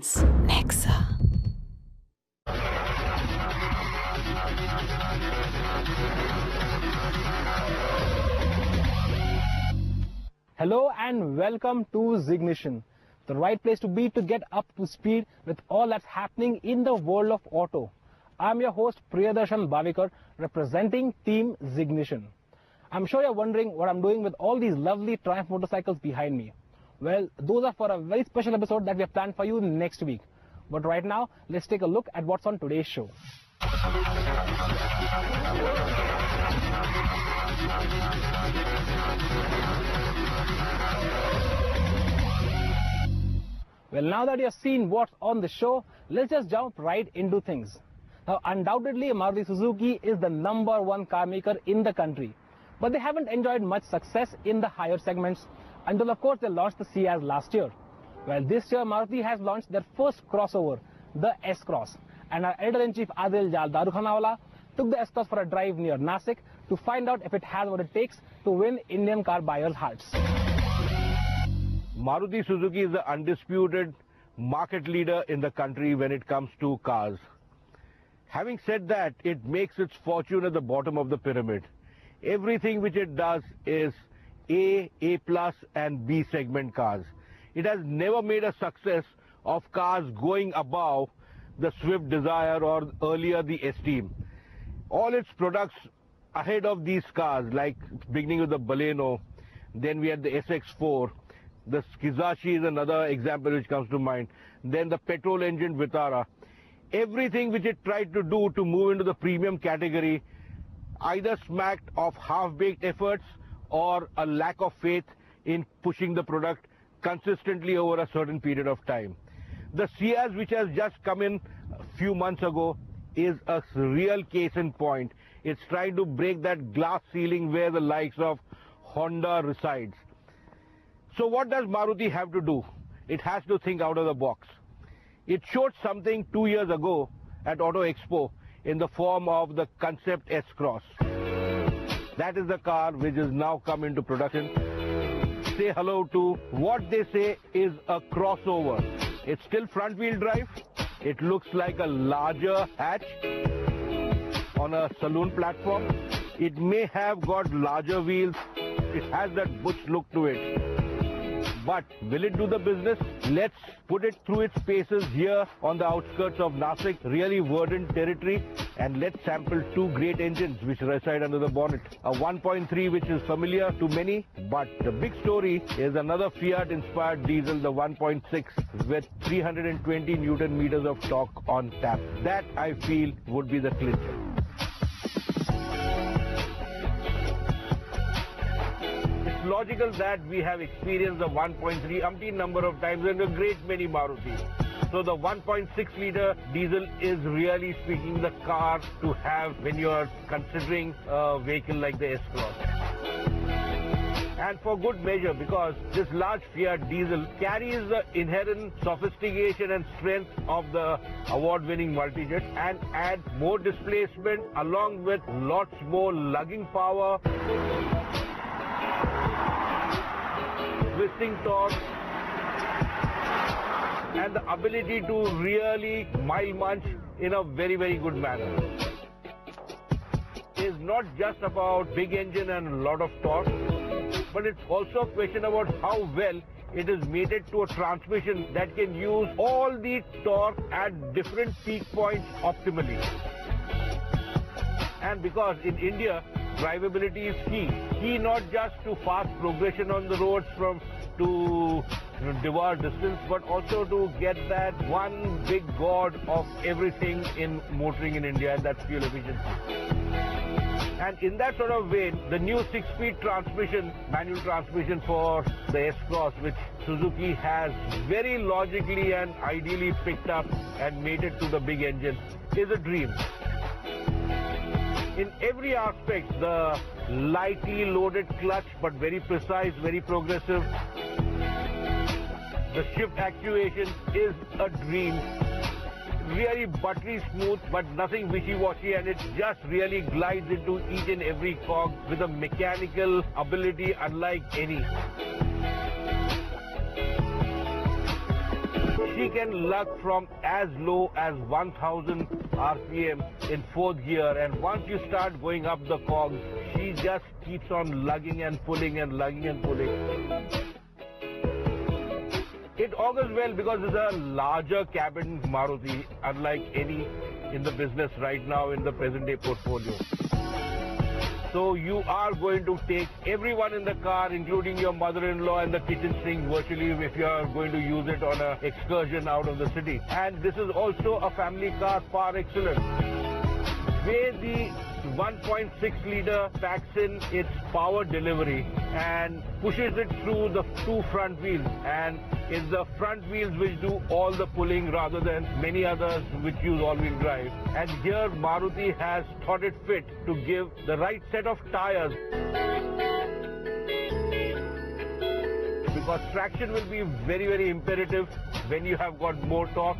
presents Nexa. Hello and welcome to ZeeGnition, the right place to be to get up to speed with all that's happening in the world of auto. I'm your host Priyadarshan Bhavikar, representing Team ZeeGnition. I'm sure you're wondering what I'm doing with all these lovely Triumph motorcycles behind me. Well, those are for a very special episode that we have planned for you next week. But right now, let's take a look at what's on today's show. Well, now that you've seen what's on the show, let's just jump right into things. Now, undoubtedly, Maruti Suzuki is the #1 car maker in the country. But they haven't enjoyed much success in the higher segments until, of course, they launched the Ciaz last year. Well, this year, Maruti has launched their first crossover, the S-Cross. And our editor-in-chief Adil Jal Darukhanawala took the S-Cross for a drive near Nasik to find out if it has what it takes to win Indian car buyers' hearts. Maruti Suzuki is the undisputed market leader in the country when it comes to cars. Having said that, it makes its fortune at the bottom of the pyramid. Everything which it does is A+, and B segment cars. It has never made a success of cars going above the Swift Desire or earlier the Esteem. All its products ahead of these cars, like beginning with the Baleno, then we had the SX4, the Kizashi is another example which comes to mind, then the petrol engine Vitara. Everything which it tried to do to move into the premium category either smacked of half-baked efforts or a lack of faith in pushing the product consistently over a certain period of time. The Ciaz, which has just come in a few months ago, is a real case in point. It's trying to break that glass ceiling where the likes of Honda resides. So what does Maruti have to do? It has to think out of the box. It showed something 2 years ago at Auto Expo in the form of the Concept S-Cross. That is the car which has now come into production. Say hello to what they say is a crossover. It's still front-wheel drive. It looks like a larger hatch on a saloon platform. It may have got larger wheels. It has that butch look to it. But will it do the business? Let's put it through its paces here on the outskirts of Nasik, really verdant territory, and let's sample two great engines which reside under the bonnet. A 1.3 which is familiar to many, but the big story is another Fiat-inspired diesel, the 1.6 with 320 Newton meters of torque on tap. That, I feel, would be the clincher. Logical that we have experienced the 1.3 umpteen number of times and a great many Maruti. So the 1.6 litre diesel is really speaking the car to have when you are considering a vehicle like the S-Cross. And for good measure, because this large Fiat diesel carries the inherent sophistication and strength of the award-winning multijet and adds more displacement along with lots more lugging power, twisting torque, and the ability to really mile munch in a very, very good manner. It's not just about big engine and a lot of torque, but it's also a question about how well it is mated to a transmission that can use all the torque at different peak points optimally. And because in India, drivability is key. Key not just to fast progression on the roads to devour distance, but also to get that one big god of everything in motoring in India, and that's fuel efficiency. And in that sort of vein, the new 6-speed transmission, manual transmission for the S-Cross, which Suzuki has very logically and ideally picked up and mated to the big engine, is a dream. In every aspect, the lightly loaded clutch, but very precise, very progressive. The shift actuation is a dream. Really buttery smooth, but nothing wishy-washy, and it just really glides into each and every cog with a mechanical ability unlike any. she can lug from as low as 1000 RPM in 4th gear, and once you start going up the cogs, she just keeps on lugging and pulling and lugging and pulling. It augurs well because it's a larger cabin Maruti, unlike any in the business right now in the present day portfolio. So you are going to take everyone in the car, including your mother-in-law and the kitchen sink virtually, if you are going to use it on an excursion out of the city. And this is also a family car par excellence. Where the 1.6 litre packs in its power delivery and pushes it through the two front wheels, and it's the front wheels which do all the pulling rather than many others which use all-wheel drive. And here Maruti has thought it fit to give the right set of tires, because traction will be very, very imperative when you have got more torque.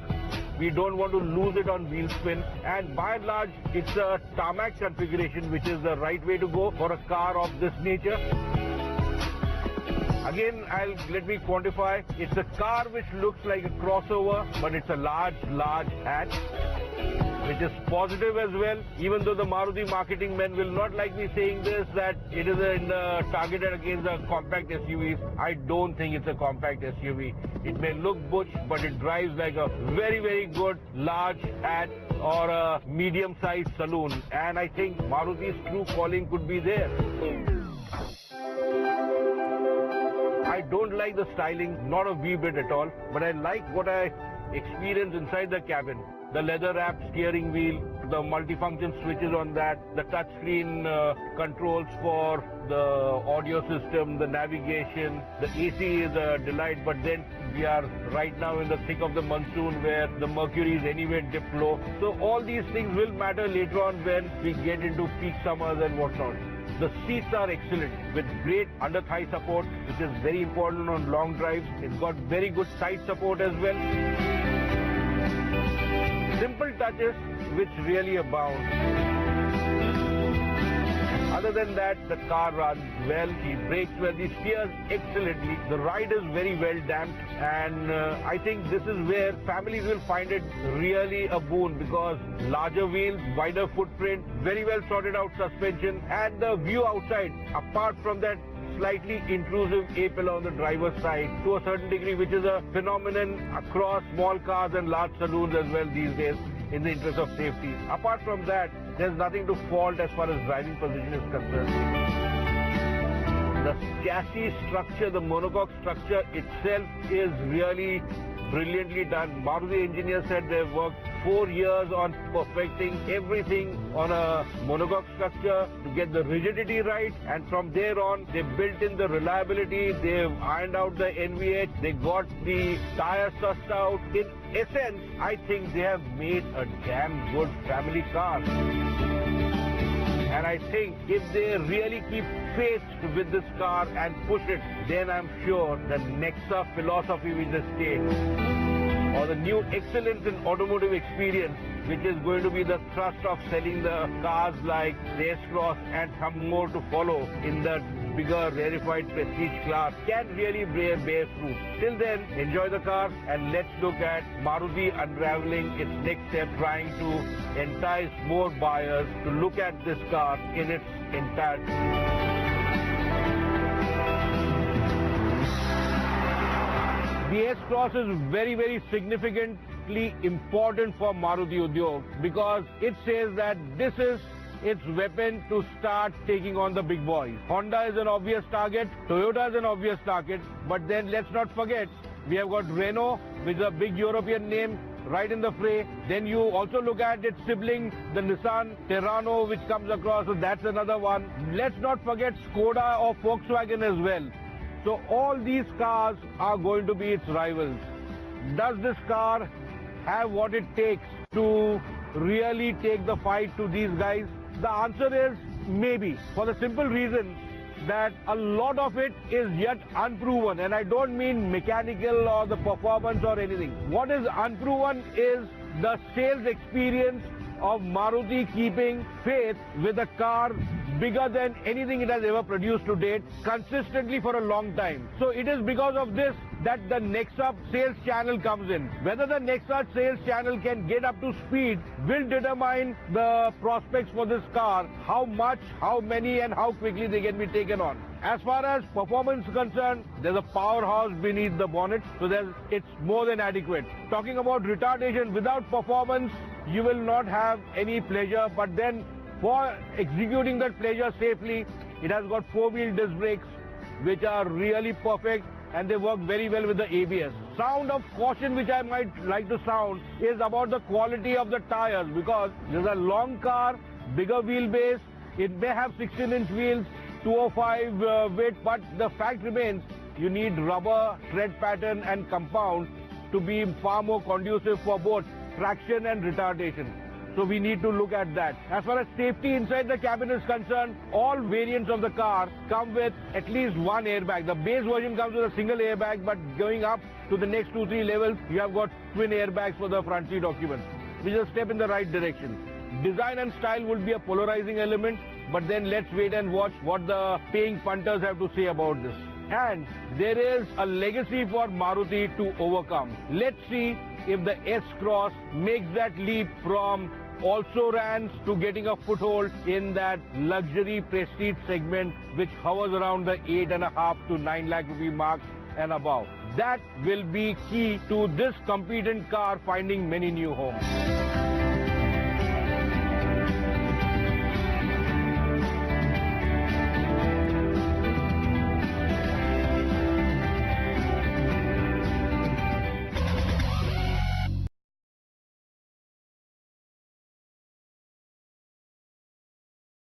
We don't want to lose it on wheel spin, and by and large it's a tarmac configuration, which is the right way to go for a car of this nature. Again, let me quantify. It's a car which looks like a crossover, but it's a large hatch, which is positive as well. Even though the Maruti marketing men will not like me saying this, that it is targeted against the compact SUVs. I don't think it's a compact SUV. It may look butch, but it drives like a very, very good large hatch or a medium-sized saloon. And I think Maruti's true calling could be there. I don't like the styling, not a wee bit at all, but I like what I experienced inside the cabin. The leather-wrapped steering wheel, the multifunction switches on that, the touchscreen controls for the audio system, the navigation, the AC is a delight, but then we are right now in the thick of the monsoon where the mercury is anyway dipped low. So all these things will matter later on when we get into peak summers and whatnot. The seats are excellent with great under-thigh support, which is very important on long drives. It's got very good side support as well. Simple touches which really abound. Other than that, the car runs well, she brakes well, she steers excellently. The ride is very well damped, and I think this is where families will find it really a boon, because larger wheels, wider footprint, very well sorted out suspension, and the view outside, apart from that slightly intrusive A-pillar on the driver's side to a certain degree, which is a phenomenon across small cars and large saloons as well these days in the interest of safety. Apart from that, there's nothing to fault as far as driving position is concerned. The chassis structure, the monocoque structure itself is really brilliantly done. Maruti engineers said they've worked 4 years on perfecting everything on a monocoque structure to get the rigidity right, and from there on they built in the reliability, they've ironed out the NVH, they got the tires sussed out. In essence, I think they have made a damn good family car. And I think if they really keep faith with this car and push it, then I'm sure the Nexa philosophy will just stay. Or the new excellence in automotive experience, which is going to be the thrust of selling the cars like the S-Cross and some more to follow in the bigger rarefied prestige class, can really bear fruit. Till then, enjoy the car, and let's look at Maruti unraveling its next step, trying to entice more buyers to look at this car in its entirety. The S-Cross is very, very significantly important for Maruti Udyog, because it says that this is its weapon to start taking on the big boys. Honda is an obvious target, Toyota is an obvious target, but then let's not forget, we have got Renault, which is a big European name, right in the fray. Then you also look at its sibling, the Nissan Terrano, which comes across, so that's another one. Let's not forget Skoda or Volkswagen as well. So all these cars are going to be its rivals. Does this car have what it takes to really take the fight to these guys? The answer is maybe, for the simple reason that a lot of it is yet unproven, and I don't mean mechanical or the performance or anything. What is unproven is the sales experience of Maruti keeping faith with a car bigger than anything it has ever produced to date, consistently for a long time. So it is because of this that the next up sales channel comes in. Whether the next up sales channel can get up to speed will determine the prospects for this car, how much, how many and how quickly they can be taken on. As far as performance is concerned, there's a powerhouse beneath the bonnet, so it's more than adequate. Talking about retardation, without performance, you will not have any pleasure, but then for executing that pleasure safely, it has got four-wheel disc brakes, which are really perfect, and they work very well with the ABS. Sound of caution which I might like to sound is about the quality of the tires, because there's a long car, bigger wheelbase, it may have 16-inch wheels, 205 weight, but the fact remains you need rubber, tread pattern and compound to be far more conducive for both traction and retardation. So we need to look at that. As far as safety inside the cabin is concerned, all variants of the car come with at least one airbag. The base version comes with a single airbag, but going up to the next 2-3 levels, you have got twin airbags for the front seat occupants, which is a step in the right direction. Design and style will be a polarizing element, but then let's wait and watch what the paying punters have to say about this. And there is a legacy for Maruti to overcome. Let's see if the S-Cross makes that leap from also rans to getting a foothold in that luxury prestige segment which hovers around the 8.5 to 9 lakh rupee mark and above. That will be key to this competent car finding many new homes.